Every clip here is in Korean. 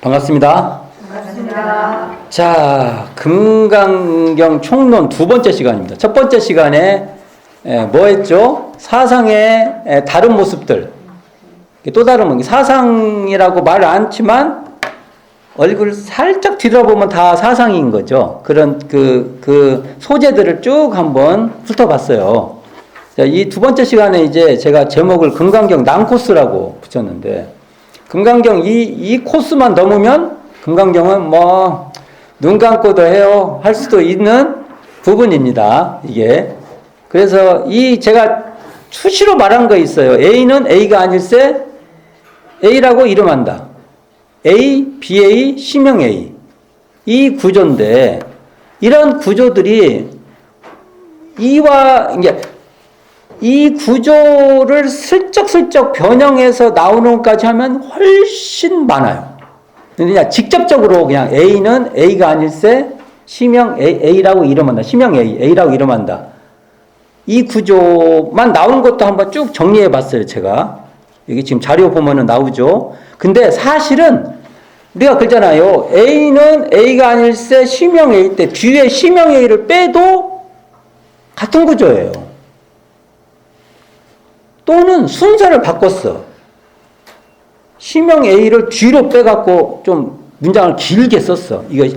반갑습니다. 반갑습니다. 자, 금강경 총론 두 번째 시간입니다. 첫 번째 시간에 뭐 했죠? 사상의 다른 모습들. 또 다른 게 사상이라고 말 않지만 얼굴 살짝 뒤돌아보면 다 사상인 거죠. 그런 그 소재들을 쭉 한번 훑어봤어요. 자, 이 두 번째 시간에 이제 제가 제목을 금강경 난코스라고 붙였는데, 금강경 이 코스만 넘으면 금강경은 뭐 눈 감고도 해요 할 수도 있는 부분입니다. 이게 그래서 이 제가 수시로 말한 거 있어요. A는 A가 아닐세 A라고 이름한다. A, BA, 시명 A 이 구조인데, 이런 구조들이 이 구조를 슬쩍슬쩍 변형해서 나오는 것까지 하면 훨씬 많아요. 그냥 직접적으로 그냥 A는 A가 아닐세 시명 A라고 이름한다. 시명 A라고 이름한다. 이 구조만 나오는 것도 한번 쭉 정리해 봤어요, 제가. 여기 지금 자료 보면은 나오죠. 근데 사실은 우리가 그러잖아요. A는 A가 아닐세 시명 A 때 뒤에 시명 A를 빼도 같은 구조예요. 또는 순서를 바꿨어. 시명 A를 뒤로 빼갖고 좀 문장을 길게 썼어. 이거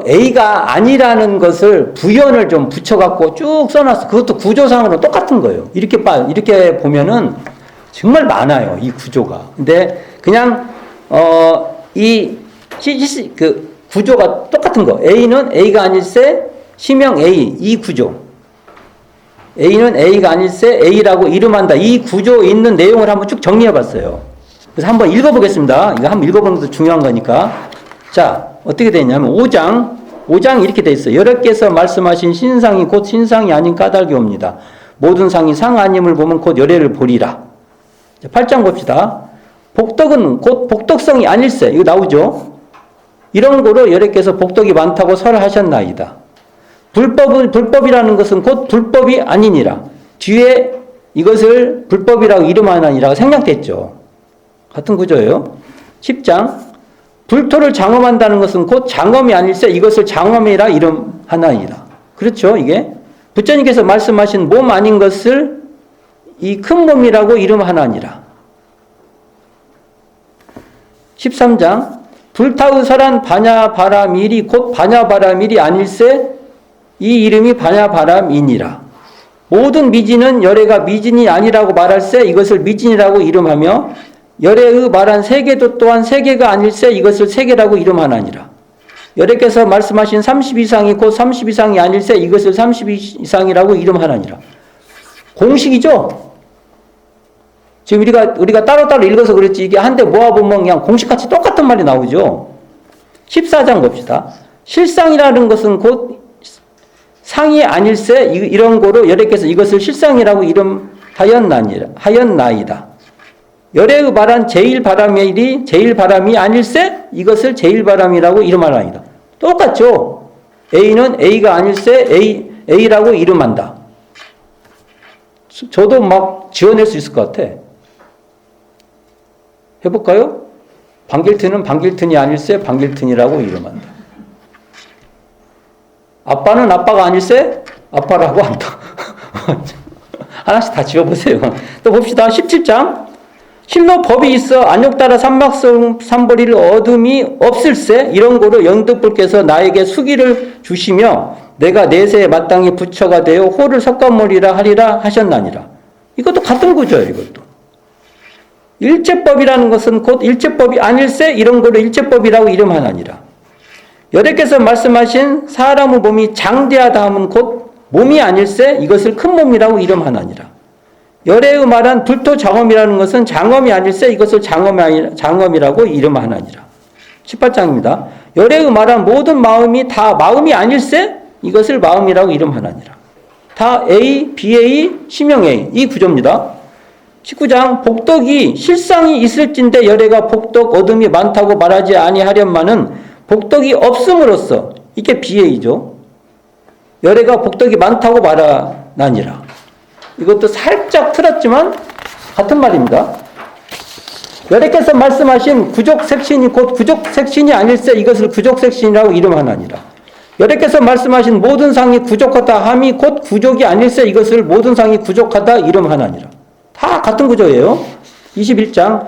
A가 아니라는 것을 부연을 좀 붙여갖고 쭉 써놨어. 그것도 구조상으로 똑같은 거예요. 이렇게 보면은 정말 많아요, 이 구조가. 근데 그냥 그 구조가 똑같은 거. A는 A가 아닐세 시명 A 이 구조. A는 A가 아닐세 A라고 이름한다. 이 구조에 있는 내용을 한번 쭉 정리해 봤어요. 그래서 한번 읽어보겠습니다. 이거 한번 읽어보는 것도 중요한 거니까. 자, 어떻게 되냐면 5장 이렇게 돼 있어요. 여러께서 말씀하신 신상이 곧 신상이 아닌 까닭이 옵니다. 모든 상이 상 아님을 보면 곧 열애를 보리라. 8장 봅시다. 복덕은 곧 복덕성이 아닐세. 이거 나오죠. 이런 거로 여러께서 복덕이 많다고 설하셨나이다. 불법이라는 것은 곧 불법이 아니니라. 뒤에 이것을 불법이라고 이름하나니라 생략됐죠. 같은 구조예요. 10장 불토를 장엄한다는 것은 곧 장엄이 아닐세 이것을 장엄이라 이름하나니라. 그렇죠. 이게 부처님께서 말씀하신 몸 아닌 것을 이 큰 몸이라고 이름하나니라. 13장 불타의설한 반야바라밀이 곧 반야바라밀이 아닐세 이 이름이 반야바람이니라. 모든 미진은 열애가 미진이 아니라고 말할세 이것을 미진이라고 이름하며, 열애의 말한 세계도 또한 세계가 아닐세 이것을 세계라고 이름하나니라. 열애께서 말씀하신 32상이 곧 32상이 아닐세 이것을 32상이라고 이름하나니라. 공식이죠? 지금 우리가 따로따로 읽어서 그렇지, 이게 한데 모아보면 그냥 공식같이 똑같은 말이 나오죠. 14장 봅시다. 실상이라는 것은 곧 상이 아닐세 이런 거로 열애께서 이것을 실상이라고 이름하였나이다. 열애의 말한 제일바람이 아닐세 이것을 제일바람이라고 이름하나이다. 똑같죠. A는 A가 아닐세 A라고 이름한다. 저도 막 지어낼 수 있을 것 같아. 해볼까요? 방길튼은 방길튼이 아닐세 방길튼이라고 이름한다. 아빠는 아빠가 아닐세 아빠라고 한다. 하나씩 다 지어보세요. 또 봅시다. 17장 실로 법이 있어 안욕 따라 삼박삼보리를 얻음이 없을세 이런 거로 영등불께서 나에게 수기를 주시며 내가 내세에 마땅히 부처가 되어 호를 석가모리라 하리라 하셨나니라. 이것도 같은 구조예요. 이것도 일체법이라는 것은 곧 일체법이 아닐세 이런 거로 일체법이라고 이름하나니라. 열애께서 말씀하신 사람의 몸이 장대하다 하면 곧 몸이 아닐세 이것을 큰 몸이라고 이름하나니라. 열애의 말한 불토 장엄이라는 것은 장엄이 아닐세 이것을 장엄이라고 이름하나니라. 18장입니다. 열애의 말한 모든 마음이 다 마음이 아닐세 이것을 마음이라고 이름하나니라. 다 A, BA, 시명 A 이 구조입니다. 19장 복덕이 실상이 있을진데 열애가 복덕 얻음이 많다고 말하지 아니하련만은 복덕이 없음으로써 이게 BA죠. 열애가 복덕이 많다고 말하나니라. 이것도 살짝 틀었지만 같은 말입니다. 여러께서 말씀하신 구족색신이 곧 구족색신이 아닐세 이것을 구족색신이라고 이름하나니라. 여러께서 말씀하신 모든 상이 구족하다 함이 곧 구족이 아닐세 이것을 모든 상이 구족하다 이름하나니라. 다 같은 구조예요. 21장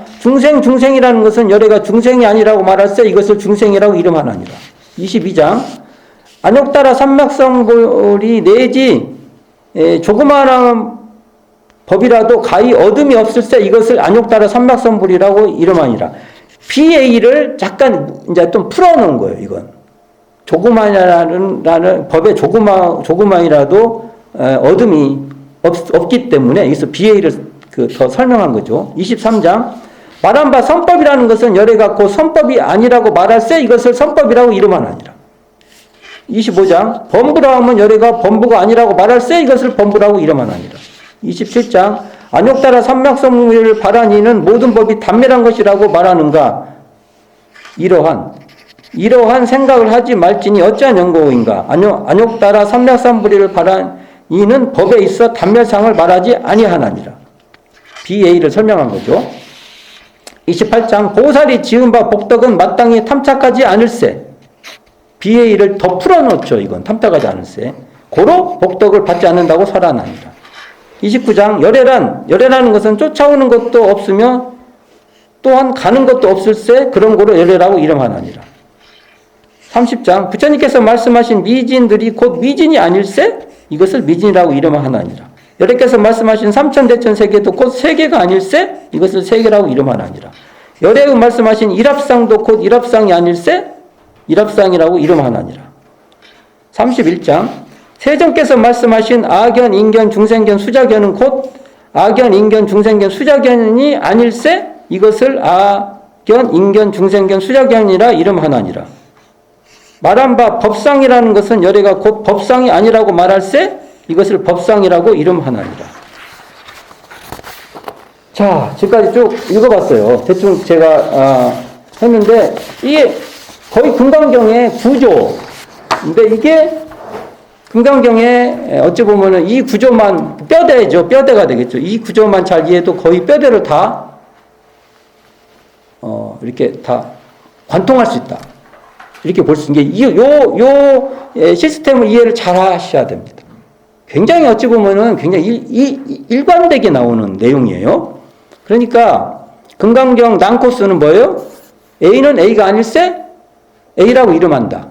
중생이라는 것은 여래가 중생이 아니라고 말할세 이것을 중생이라고 이름하나니라. 22장 안욕따라 삼맥성불이 내지 조그마한 법이라도 가히 어둠이 없을세 이것을 안욕따라 삼맥성불이라고 이름하니라. BA를 잠깐 이제 좀 풀어놓은 거예요. 이건 조그마라는 법에 조그마이라도 어둠이 없기 때문에 여기서 BA를 더 설명한 거죠. 23장 말한 바 선법이라는 것은 열애같고 선법이 아니라고 말할세 이것을 선법이라고 이름하나니라. 25장 범부라 하면 열애가 범부가 아니라고 말할세 이것을 범부라고 이름하나니라. 27장 안욕따라 삼맥성물을 바라니는 모든 법이 단멸한 것이라고 말하는가. 이러한 생각을 하지 말지니 어찌한 연고인가. 안욕따라 삼맥성물을 바라니는 법에 있어 단멸상을 말하지 아니하나니라. BA를 설명한 거죠. 28장 보살이 지은 바 복덕은 마땅히 탐착하지 않을세. BA를 더 풀어놓죠. 이건 탐탁하지 않을세. 고로 복덕을 받지 않는다고 설하나니라. 29장 열애라는 것은 쫓아오는 것도 없으며 또한 가는 것도 없을세. 그런 고로 열애라고 이름하나니라. 30장 부처님께서 말씀하신 미진들이 곧 미진이 아닐세. 이것을 미진이라고 이름하나니라. 여래께서 말씀하신 삼천대천 세계도 곧 세계가 아닐세. 이것을 세계라고 이름하나니라. 열애의 말씀하신 일합상도 곧 일합상이 아닐세. 일합상이라고 이름하나니라. 31장 세존께서 말씀하신 아견, 인견, 중생견, 수자견은 곧 아견, 인견, 중생견, 수자견이 아닐세. 이것을 아견, 인견, 중생견, 수자견이라 이름하나니라. 말한 바 법상이라는 것은 열애가 곧 법상이 아니라고 말할세. 이것을 법상이라고 이름하나니라. 자, 지금까지 쭉 읽어봤어요. 대충 제가 했는데 이게 거의 금강경의 구조. 근데 이게 금강경에 어찌 보면은 이 구조만 뼈대죠. 뼈대가 되겠죠. 이 구조만 잘 이해해도 거의 뼈대를 다 이렇게 다 관통할 수 있다. 이렇게 볼 수 있는 게 요 시스템을 이해를 잘 하셔야 됩니다. 굉장히 어찌 보면은 굉장히 일관되게 나오는 내용이에요. 그러니까 금강경 난코스는 뭐예요? A는 A가 아닐세? A라고 이름한다.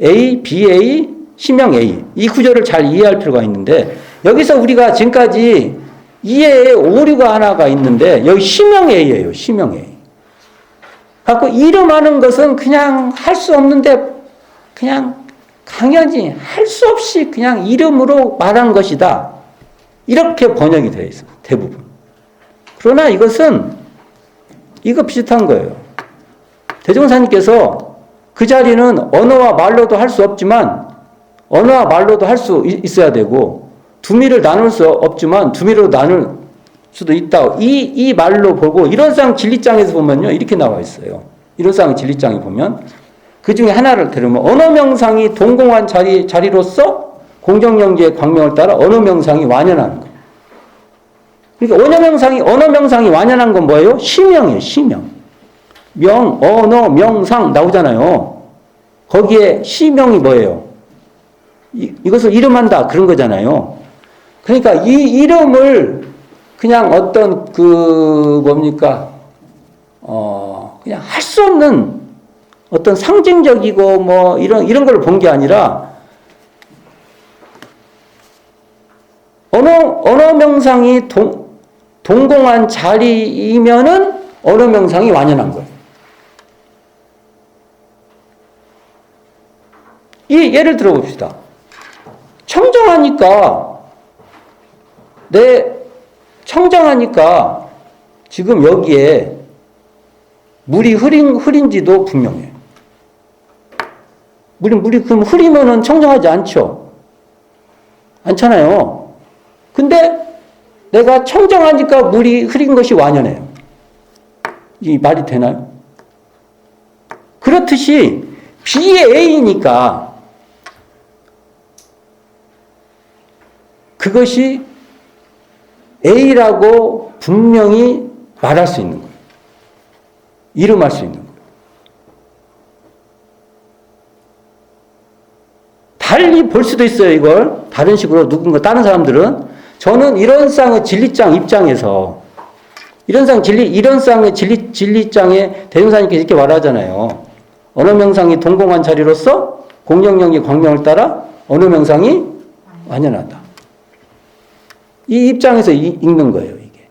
A, BA, 시명 A. 이 구조를 잘 이해할 필요가 있는데 여기서 우리가 지금까지 이해에 오류가 하나가 있는데 여기 시명 A예요. 시명 A. 갖고 이름하는 것은 그냥 할 수 없는데 그냥 당연히 할 수 없이 그냥 이름으로 말한 것이다. 이렇게 번역이 되어 있어요. 대부분. 그러나 이것은 이거 비슷한 거예요. 대종사님께서 그 자리는 언어와 말로도 할 수 없지만 언어와 말로도 할 수 있어야 되고 두미를 나눌 수 없지만 두미로 나눌 수도 있다. 이 말로 보고 일원상 진리장에서 보면요. 이렇게 나와 있어요. 일원상 진리장에 보면 그 중에 하나를 들으면 언어명상이 동공한 자리로서 공정영지의 광명을 따라 언어명상이 완연하는 거예요. 그러니까 언어명상이 완연한 건 뭐예요? 시명이에요. 시명. 명, 언어, 명상 나오잖아요. 거기에 시명이 뭐예요? 이것을 이름한다. 그런 거잖아요. 그러니까 이 이름을 그냥 어떤 그냥 할 수 없는 어떤 상징적이고 뭐 이런 걸 본 게 아니라 언어 명상이 동공한 자리이면은 언어 명상이 완연한 거예요. 이 예를 들어봅시다. 청정하니까 지금 여기에 물이 흐린지도 분명해요. 물이 그럼 흐리면은 청정하지 않죠? 않잖아요. 근데 내가 청정하니까 물이 흐린 것이 완연해요. 이 말이 되나요? 그렇듯이 B의 A니까 그것이 A라고 분명히 말할 수 있는 거예요. 이름할 수 있는 거예요. 달리 볼 수도 있어요, 이걸. 다른 식으로 누군가, 다른 사람들은. 저는 이런 쌍의 진리장 입장에서, 이런 쌍의 진리장에 대종사님께서 이렇게 말하잖아요. 어느 명상이 동공한 자리로서 공영영의 광명을 따라 어느 명상이 완연하다. 이 입장에서 읽는 거예요, 이게.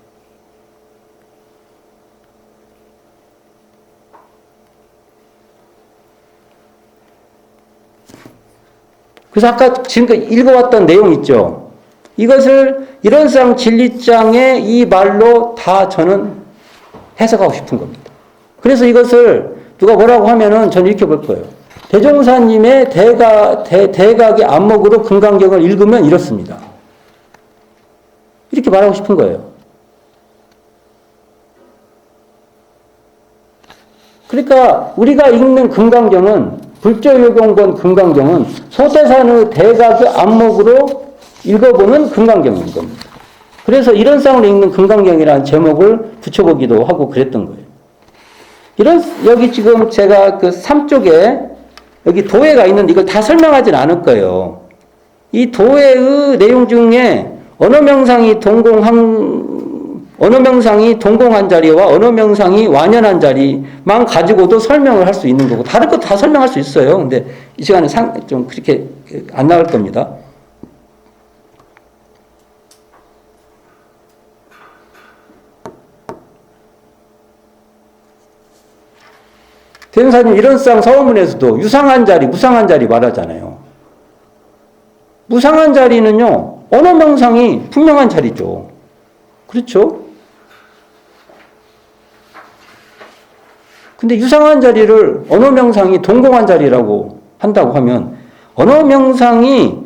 그래서 아까 지금까지 읽어왔던 내용 있죠. 이것을 이런 쌍 진리장의 이 말로 다 저는 해석하고 싶은 겁니다. 그래서 이것을 누가 뭐라고 하면은 저는 이렇게 볼 거예요. 대종사님의 대각의 안목으로 금강경을 읽으면 이렇습니다. 이렇게 말하고 싶은 거예요. 그러니까 우리가 읽는 금강경은, 불조요경본 금강경은 소태산의 대각의 안목으로 읽어보는 금강경인 겁니다. 그래서 이런 쌍으로 읽는 금강경이라는 제목을 붙여보기도 하고 그랬던 거예요. 여기 지금 제가 그 3쪽에 여기 도해가 있는데 이걸 다 설명하진 않을 거예요. 이 도해의 내용 중에 언어 명상이 동공한 자리와 언어 명상이 완연한 자리만 가지고도 설명을 할 수 있는 거고, 다른 것도 다 설명할 수 있어요. 근데 이 시간에 좀 그렇게 안 나갈 겁니다. 대종사님 이런 쌍 서문에서도 유상한 자리, 무상한 자리 말하잖아요. 무상한 자리는요, 언어 명상이 분명한 자리죠. 그렇죠? 근데 유상한 자리를 언어 명상이 동공한 자리라고 한다고 하면, 언어 명상이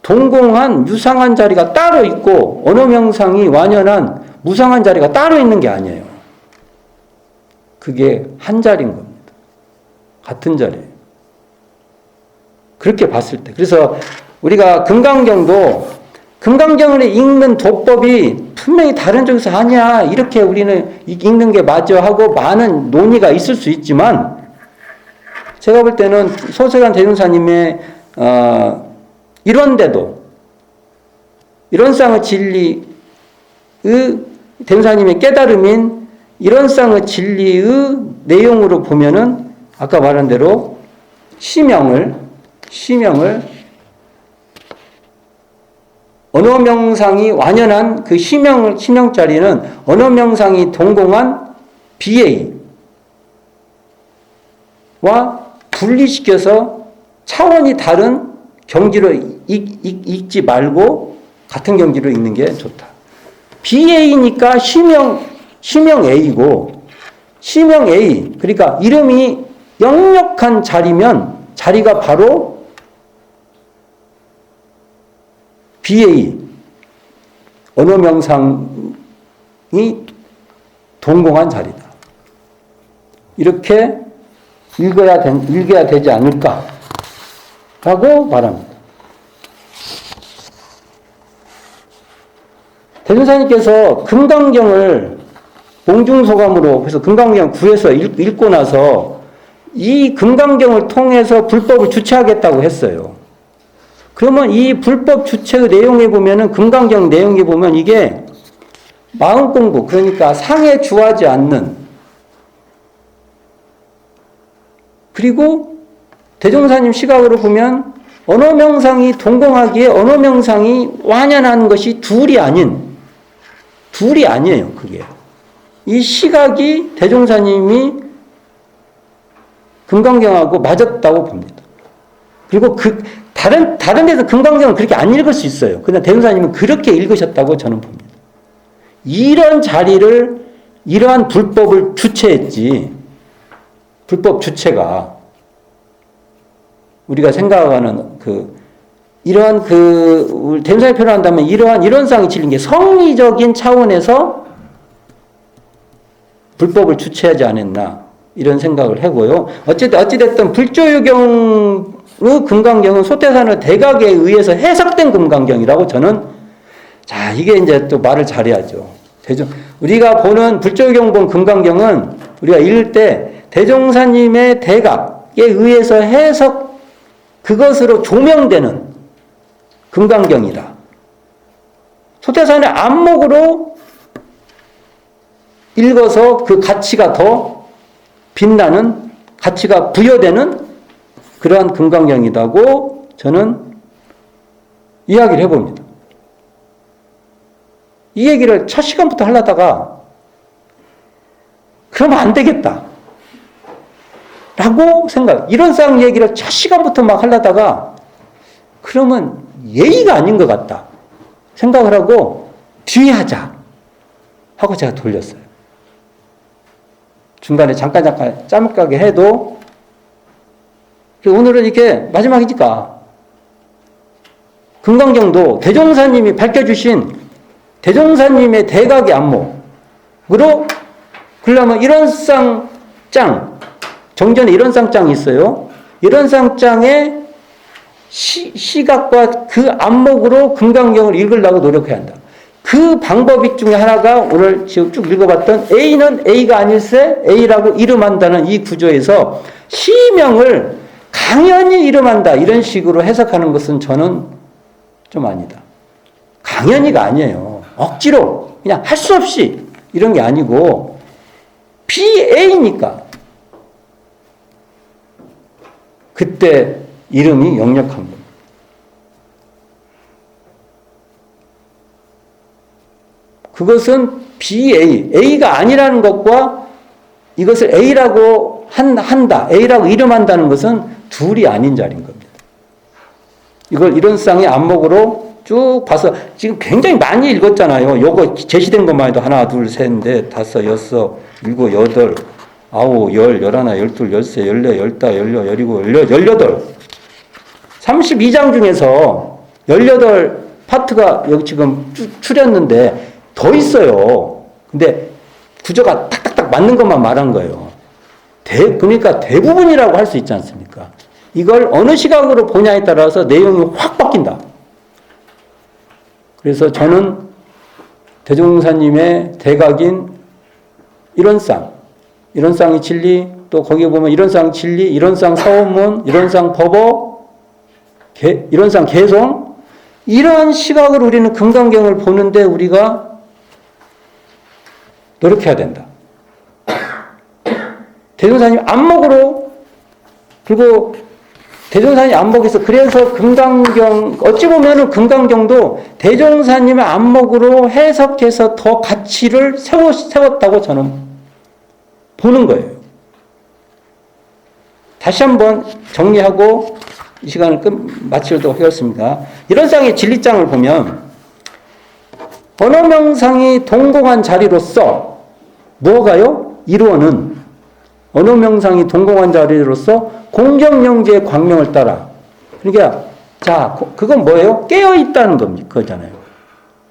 동공한 유상한 자리가 따로 있고 언어 명상이 완연한 무상한 자리가 따로 있는 게 아니에요. 그게 한 자리인 겁니다. 같은 자리예요. 그렇게 봤을 때. 그래서 우리가 금강경을 읽는 도법이 분명히 다른 쪽에서 아니야, 이렇게 우리는 읽는 게 맞아 하고 많은 논의가 있을 수 있지만, 제가 볼 때는 소세관 대종사님의 이런데도 이런 쌍의 진리의 대종사님의 깨달음인 이런 쌍의 진리의 내용으로 보면은 아까 말한 대로 시명을 언어 명상이 완연한 그 시명자리는 언어 명상이 동공한 BA와 분리시켜서 차원이 다른 경지로 읽지 말고 같은 경지로 읽는 게 좋다. BA니까 시명 A고, 시명 A, 그러니까 이름이 역력한 자리면 자리가 바로 BA, 언어 명상이 동공한 자리다. 이렇게 읽어야 되지 않을까라고 말합니다. 대종사님께서 금강경을 몽중소감으로, 그래서 금강경 9에서 읽고 나서 이 금강경을 통해서 불법을 주체하겠다고 했어요. 그러면 이 불법 주체의 내용에 보면은, 금강경 내용에 보면 이게 마음 공부, 그러니까 상에 주하지 않는, 그리고 대종사님 시각으로 보면 언어 명상이 동공하기에 언어 명상이 완연한 것이 둘이 아니에요. 그게. 이 시각이 대종사님이 금강경하고 맞았다고 봅니다. 그리고 다른 데서 금강경을 그렇게 안 읽을 수 있어요. 그러나 대종사님은 그렇게 읽으셨다고 저는 봅니다. 이런 자리를, 이러한 불법을 주체했지, 불법 주체가 우리가 생각하는 이러한 대종사님 표현한다면 이런 쌍이 질린 게 성리적인 차원에서 불법을 주체하지 않았나, 이런 생각을 하고요. 어찌됐든 불조유경의 금강경은 소태산의 대각에 의해서 해석된 금강경이라고 저는, 자, 이게 이제 또 말을 잘해야죠. 우리가 보는 불조경본 금강경은 우리가 읽을 때 대종사님의 대각에 의해서 해석, 그것으로 조명되는 금강경이라. 소태산의 안목으로 읽어서 그 가치가 더 빛나는, 가치가 부여되는 그러한 금강경이라고 저는 이야기를 해봅니다. 이 얘기를 첫 시간부터 하려다가 그러면 안 되겠다 라고 이런 쌍 얘기를 첫 시간부터 막 하려다가 그러면 예의가 아닌 것 같다 생각을 하고 뒤에 하자 하고 제가 돌렸어요. 중간에 잠깐 짬가게 해도 오늘은 이렇게 마지막이니까 금강경도 대종사님이 밝혀주신 대종사님의 대각의 안목으로, 그러면 이런 쌍짱, 정전에 이런 쌍짱이 있어요. 이런 쌍짱의 시각과 그 안목으로 금강경을 읽으려고 노력해야 한다. 그 방법 중에 하나가 오늘 지금 쭉 읽어봤던 A는 A가 아닐세 A라고 이름한다는 이 구조에서 시명을 강연히 이름한다 이런 식으로 해석하는 것은 저는 좀 아니다. 강연히가 아니에요. 억지로 그냥 할 수 없이 이런 게 아니고 BA니까 그때 이름이 역력한 겁니다. 그것은 BA, A가 아니라는 것과 이것을 A라고 한다, A라고 이름한다는 것은 둘이 아닌 자리인 겁니다. 이걸 이런 쌍의 안목으로 쭉 봐서 지금 굉장히 많이 읽었잖아요. 요거 제시된 것만 해도 하나, 둘, 셋, 넷, 다섯, 여섯, 일곱, 여덟, 아홉, 열, 열하나, 열둘, 열세, 열네, 열다, 열여, 열이고, 열여덟. 32장 중에서 18 파트가 여기 지금 추렸는데 더 있어요. 근데 구조가 탁탁탁 맞는 것만 말한 거예요. 그러니까 대부분이라고 할 수 있지 않습니까? 이걸 어느 시각으로 보냐에 따라서 내용이 확 바뀐다. 그래서 저는 대종사님의 대각인 이런 쌍이 진리, 또 거기에 보면 이런 쌍 진리, 이런 쌍 서원문, 이런 쌍 법어, 이런 쌍 개성, 이런 시각으로 우리는 금강경을 보는데 우리가 노력해야 된다. 대종사님 안목으로, 그리고 대종사님 안목에서, 그래서 금강경, 어찌 보면은 금강경도 대종사님의 안목으로 해석해서 더 가치를 세웠다고 저는 보는 거예요. 다시 한번 정리하고 이 시간을 마치도록 하겠습니다. 이런 쌍의 진리장을 보면 언어명상이 동공한 자리로서 뭐가요? 이루어는 언어명상이 동공한 자리로서 공경영지의 광명을 따라. 그러니까 자, 그건 뭐예요? 깨어있다는 거잖아요.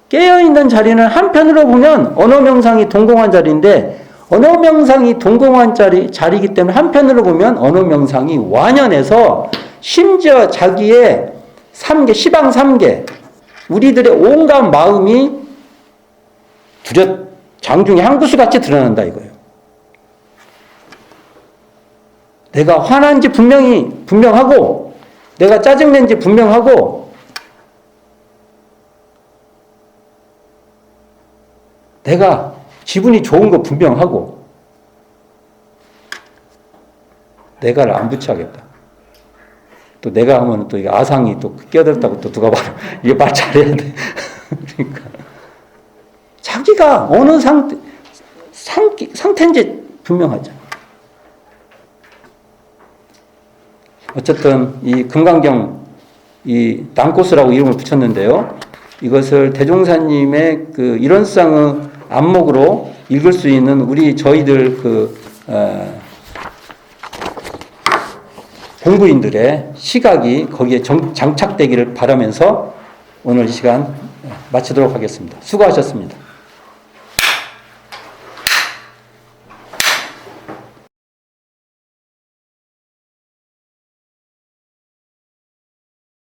깨어있는 자리는 한편으로 보면 언어명상이 동공한 자리인데, 언어명상이 동공한 자리이기 때문에 한편으로 보면 언어명상이 완연해서 심지어 자기의 3계, 시방 3계, 우리들의 온갖 마음이 장중에 한구수같이 드러난다 이거예요. 내가 화난지 분명하고, 내가 짜증낸지 분명하고, 내가 기분이 좋은 거 분명하고, 내가를 안 붙여야겠다. 또 내가 하면 또 아상이 또 끼어들었다고 또 누가 말해. 이게 말 잘해야 돼. 그러니까. 자기가 어느 상태인지 분명하잖아. 어쨌든 이 금강경, 이 난코스라고 이름을 붙였는데요. 이것을 대종사님의 그 일원상의 안목으로 읽을 수 있는 저희들 공부인들의 시각이 거기에 장착되기를 바라면서 오늘 이 시간 마치도록 하겠습니다. 수고하셨습니다.